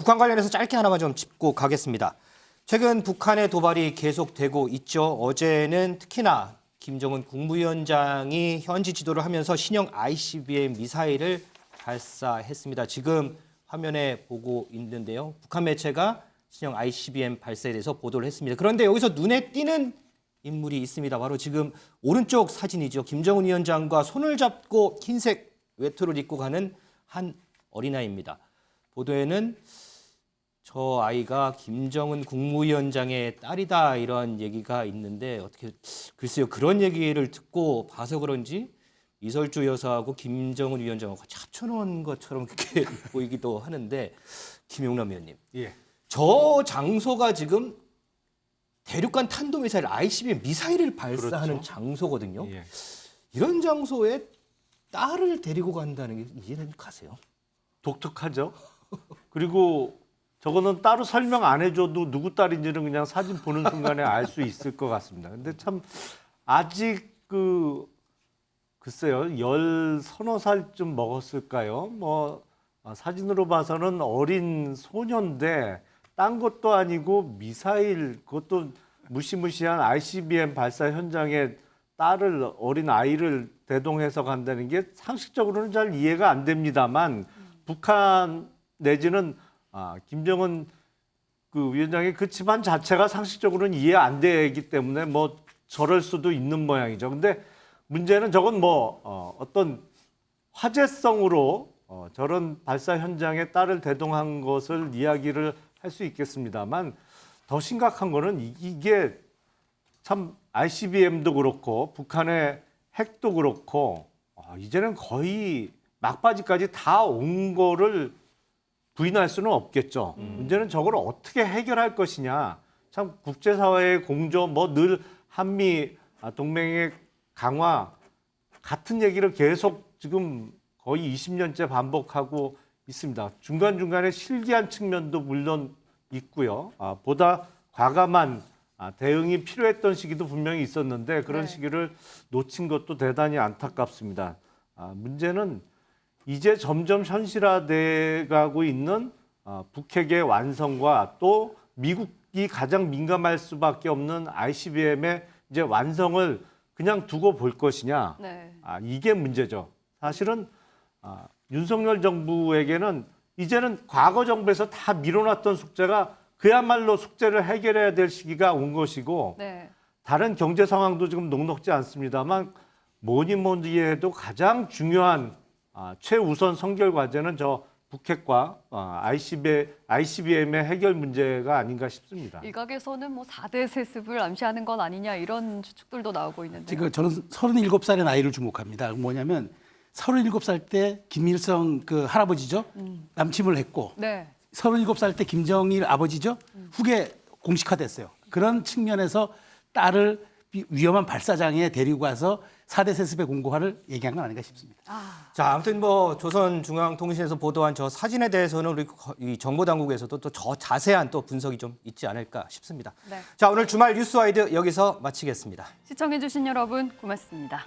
북한 관련해서 짧게 하나만 좀 짚고 가겠습니다. 최근 북한의 도발이 계속되고 있죠. 어제는 특히나 김정은 국무위원장이 현지 지도를 하면서 신형 ICBM 미사일을 발사했습니다. 지금 화면에 보고 있는데요. 북한 매체가 신형 ICBM 발사에 대해서 보도를 했습니다. 그런데 여기서 눈에 띄는 인물이 있습니다. 바로 지금 오른쪽 사진이죠. 김정은 위원장과 손을 잡고 흰색 외투를 입고 가는 한 어린아이입니다. 보도에는 저 아이가 김정은 국무위원장의 딸이다 이런 얘기가 있는데 어떻게 글쎄요. 그런 얘기를 듣고 봐서 그런지 이설주 여사하고 김정은 위원장하고 합쳐놓은 것처럼 그렇게 보이기도 하는데 김용남 의원님. 예. 저 장소가 지금 대륙간 탄도미사일 ICBM 미사일을 발사하는 그렇죠. 장소거든요. 예. 이런 장소에 딸을 데리고 간다는 게 이해는 가세요? 독특하죠. 그리고 저거는 따로 설명 안 해줘도 누구 딸인지는 그냥 사진 보는 순간에 알 수 있을 것 같습니다. 근데 참 아직 글쎄요, 13살 먹었을까요? 사진으로 봐서는 어린 소년인데 딴 것도 아니고 미사일, 그것도 무시무시한 ICBM 발사 현장에 딸을, 어린 아이를 대동해서 간다는 게 상식적으로는 잘 이해가 안 됩니다만 북한 내지는 김정은 그 위원장의 그 집안 자체가 상식적으로는 이해 안 되기 때문에 저럴 수도 있는 모양이죠. 근데 문제는 저건 어떤 화제성으로 저런 발사 현장에 딸을 대동한 것을 이야기를 할 수 있겠습니다만 더 심각한 거는 이게 참 ICBM도 그렇고 북한의 핵도 그렇고 이제는 거의 막바지까지 다 온 거를 부인할 수는 없겠죠. 문제는 저걸 어떻게 해결할 것이냐. 참 국제사회의 공조, 늘 한미 동맹의 강화 같은 얘기를 계속 지금 거의 20년째 반복하고 있습니다. 중간중간에 실기한 측면도 물론 있고요. 보다 과감한 대응이 필요했던 시기도 분명히 있었는데 그런 시기를 놓친 것도 대단히 안타깝습니다. 문제는 이제 점점 현실화돼 가고 있는 북핵의 완성과 또 미국이 가장 민감할 수밖에 없는 ICBM의 이제 완성을 그냥 두고 볼 것이냐. 네. 이게 문제죠. 사실은 윤석열 정부에게는 이제는 과거 정부에서 다 밀어놨던 숙제가 그야말로 숙제를 해결해야 될 시기가 온 것이고 네. 다른 경제 상황도 지금 녹록지 않습니다만 뭐니 해도 가장 중요한 최우선 선결 과제는 저 북핵과 ICBM의 해결 문제가 아닌가 싶습니다. 일각에서는 4대 세습을 암시하는 건 아니냐 이런 추측들도 나오고 있는데. 지금 저는 37살의 나이를 주목합니다. 뭐냐면 37살 때 김일성 그 할아버지죠. 남침을 했고 네. 37살 때 김정일 아버지죠. 후계 공식화됐어요. 그런 측면에서 딸을 위험한 발사장에 데리고 가서 4대 세습의 공고화를 얘기한 건 아닌가 싶습니다. 자, 아무튼 조선중앙통신에서 보도한 저 사진에 대해서는 우리 이 정보당국에서도 또 저 자세한 또 분석이 좀 있지 않을까 싶습니다. 네. 자, 오늘 주말 뉴스와이드 여기서 마치겠습니다. 시청해주신 여러분 고맙습니다.